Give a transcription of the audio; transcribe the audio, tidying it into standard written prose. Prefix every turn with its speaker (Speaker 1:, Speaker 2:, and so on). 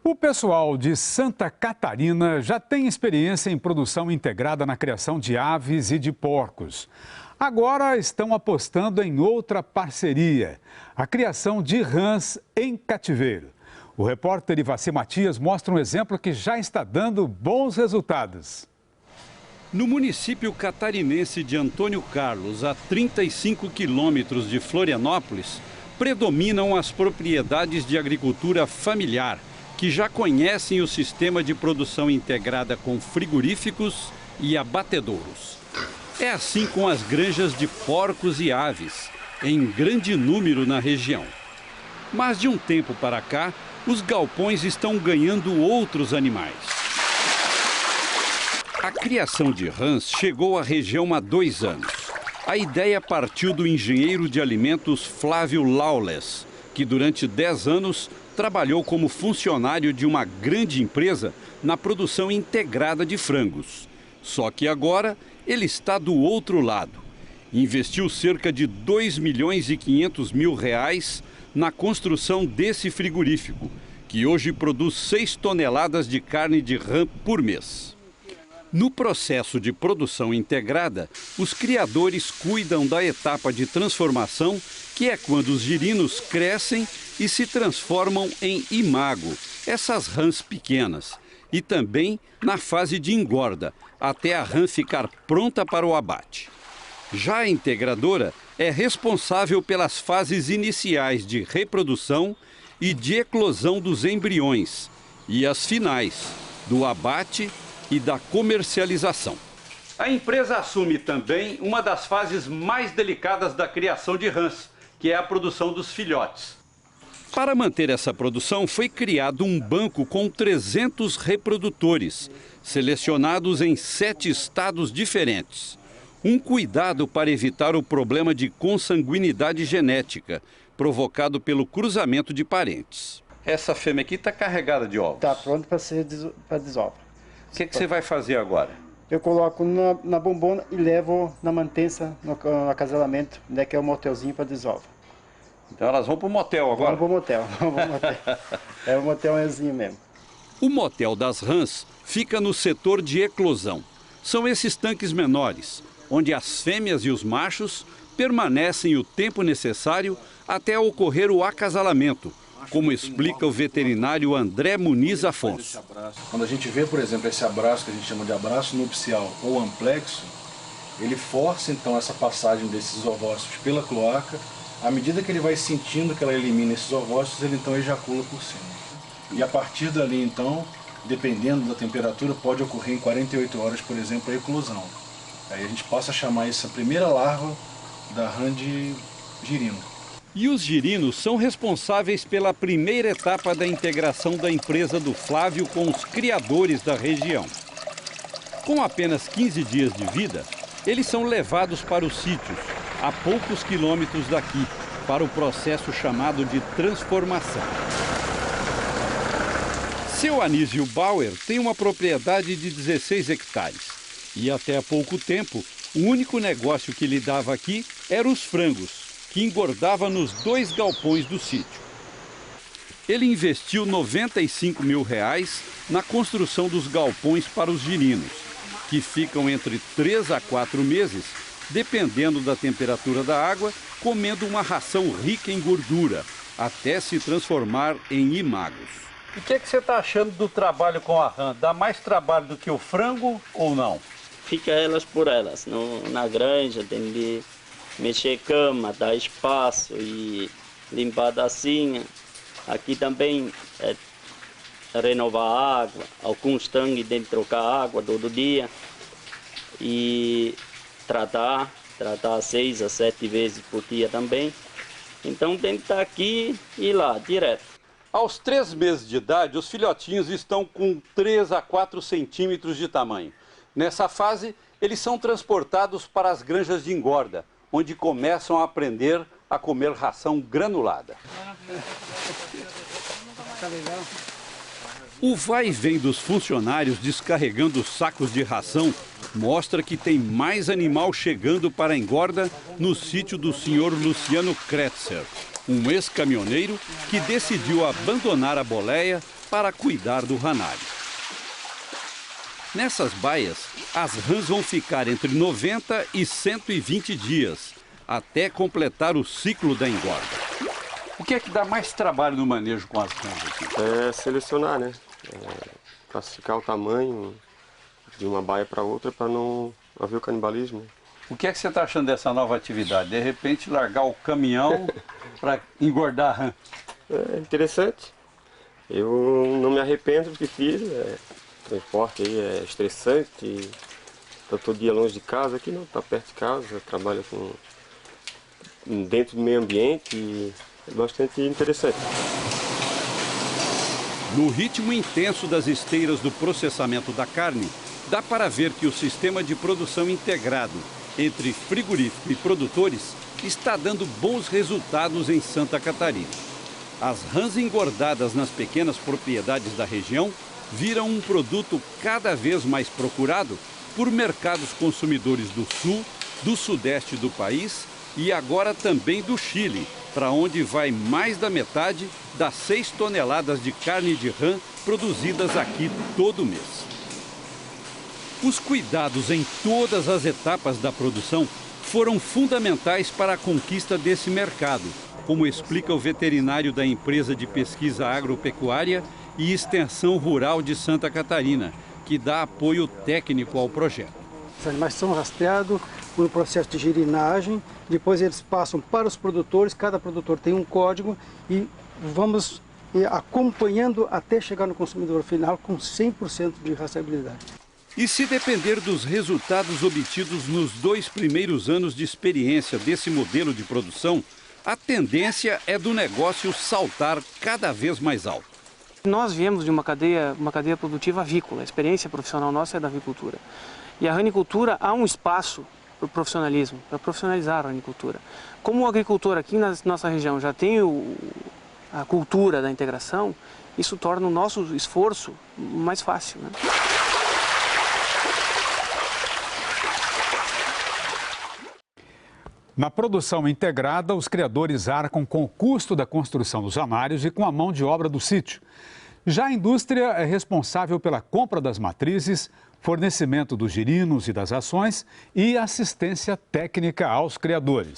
Speaker 1: O pessoal de Santa Catarina já tem experiência em produção integrada na criação de aves e de porcos. Agora estão apostando em outra parceria, a criação de rãs em cativeiro. O repórter Ivacê Matias mostra um exemplo que já está dando bons resultados.
Speaker 2: No município catarinense de Antônio Carlos, a 35 quilômetros de Florianópolis, predominam as propriedades de agricultura familiar, que já conhecem o sistema de produção integrada com frigoríficos e abatedouros. É assim com as granjas de porcos e aves, em grande número na região. Mas de um tempo para cá, os galpões estão ganhando outros animais. A criação de rãs chegou à região há 2 anos. A ideia partiu do engenheiro de alimentos Flávio Lawless, que durante 10 anos trabalhou como funcionário de uma grande empresa na produção integrada de frangos. Só que agora ele está do outro lado. Investiu cerca de R$2.500.000 na construção desse frigorífico, que hoje produz 6 toneladas de carne de rã por mês. No processo de produção integrada, os criadores cuidam da etapa de transformação, que é quando os girinos crescem e se transformam em imago, essas rãs pequenas, e também na fase de engorda, até a rã ficar pronta para o abate. Já a integradora é responsável pelas fases iniciais de reprodução e de eclosão dos embriões, e as finais, do abate e da comercialização. A empresa assume também uma das fases mais delicadas da criação de rãs, que é a produção dos filhotes. Para manter essa produção, foi criado um banco com 300 reprodutores, selecionados em 7 estados diferentes. Um cuidado para evitar o problema de consanguinidade genética, provocado pelo cruzamento de parentes. Essa fêmea aqui está carregada de ovos.
Speaker 3: Está pronta para ser para desova.
Speaker 2: O que você vai fazer agora?
Speaker 3: Eu coloco na bombona e levo na mantença, no acasalamento, né, que é o motelzinho para desova.
Speaker 2: Então elas vão para o motel agora?
Speaker 3: Vamos para o motel. É um motelzinho mesmo.
Speaker 2: O motel das rãs fica no setor de eclosão. São esses tanques menores, onde as fêmeas e os machos permanecem o tempo necessário até ocorrer o acasalamento, como explica o veterinário André Muniz Afonso.
Speaker 4: Quando a gente vê, por exemplo, esse abraço que a gente chama de abraço nupcial ou amplexo, ele força então essa passagem desses ovócitos pela cloaca. À medida que ele vai sentindo que ela elimina esses ovócitos, ele então ejacula por cima. E a partir dali então, dependendo da temperatura, pode ocorrer em 48 horas, por exemplo, a eclosão. Aí a gente passa a chamar essa primeira larva da rã de girino.
Speaker 2: E os girinos são responsáveis pela primeira etapa da integração da empresa do Flávio com os criadores da região. Com apenas 15 dias de vida, eles são levados para os sítios, a poucos quilômetros daqui, para o processo chamado de transformação. Seu Anísio Bauer tem uma propriedade de 16 hectares. E até há pouco tempo, o único negócio que lhe dava aqui eram os frangos, que engordava nos 2 galpões do sítio. Ele investiu R$95.000 na construção dos galpões para os girinos, que ficam entre 3 a 4 meses, dependendo da temperatura da água, comendo uma ração rica em gordura, até se transformar em imagos. E o que você está achando do trabalho com a rã? Dá mais trabalho do que o frango ou não?
Speaker 5: Fica elas por elas. Na granja tem de mexer cama, dar espaço e limpar a dacinha. Aqui também é renovar a água. Alguns tanques tem de trocar água todo dia. E tratar 6 a 7 vezes por dia também. Então tem que estar aqui e lá, direto.
Speaker 2: Aos 3 meses de idade, os filhotinhos estão com 3 a 4 centímetros de tamanho. Nessa fase, eles são transportados para as granjas de engorda, onde começam a aprender a comer ração granulada. O vai e vem dos funcionários descarregando sacos de ração mostra que tem mais animal chegando para a engorda no sítio do senhor Luciano Kretzer, um ex-caminhoneiro que decidiu abandonar a boleia para cuidar do ranário. Nessas baias, as rãs vão ficar entre 90 e 120 dias, até completar o ciclo da engorda. O que é que dá mais trabalho no manejo com as rãs aqui?
Speaker 6: É selecionar, né? Classificar o tamanho de uma baia para outra para não haver o canibalismo.
Speaker 2: O que é que você está achando dessa nova atividade? De repente largar o caminhão para engordar a rã?
Speaker 6: É interessante. Eu não me arrependo do que fiz. Transporte aí é estressante. Estou todo dia longe de casa, aqui não, está perto de casa, trabalho dentro do meio ambiente e é bastante interessante.
Speaker 2: No ritmo intenso das esteiras do processamento da carne, dá para ver que o sistema de produção integrado entre frigorífico e produtores está dando bons resultados em Santa Catarina. As rãs engordadas nas pequenas propriedades da região viram um produto cada vez mais procurado por mercados consumidores do sul, do sudeste do país e agora também do Chile, para onde vai mais da metade das 6 toneladas de carne de rã produzidas aqui todo mês. Os cuidados em todas as etapas da produção foram fundamentais para a conquista desse mercado, como explica o veterinário da empresa de pesquisa agropecuária e extensão rural de Santa Catarina, que dá apoio técnico ao projeto.
Speaker 7: Os animais são rastreados no processo de girinagem, depois eles passam para os produtores, cada produtor tem um código e vamos acompanhando até chegar no consumidor final com 100% de rastreabilidade.
Speaker 2: E se depender dos resultados obtidos nos 2 primeiros anos de experiência desse modelo de produção, a tendência é do negócio saltar cada vez mais alto.
Speaker 8: Nós viemos de uma cadeia produtiva avícola, a experiência profissional nossa é da avicultura. E a ranicultura há um espaço para o profissionalismo, para profissionalizar a ranicultura. Como o agricultor aqui na nossa região já tem a cultura da integração, isso torna o nosso esforço mais fácil, né?
Speaker 1: Na produção integrada, os criadores arcam com o custo da construção dos anários e com a mão de obra do sítio. Já a indústria é responsável pela compra das matrizes, fornecimento dos girinos e das rações e assistência técnica aos criadores.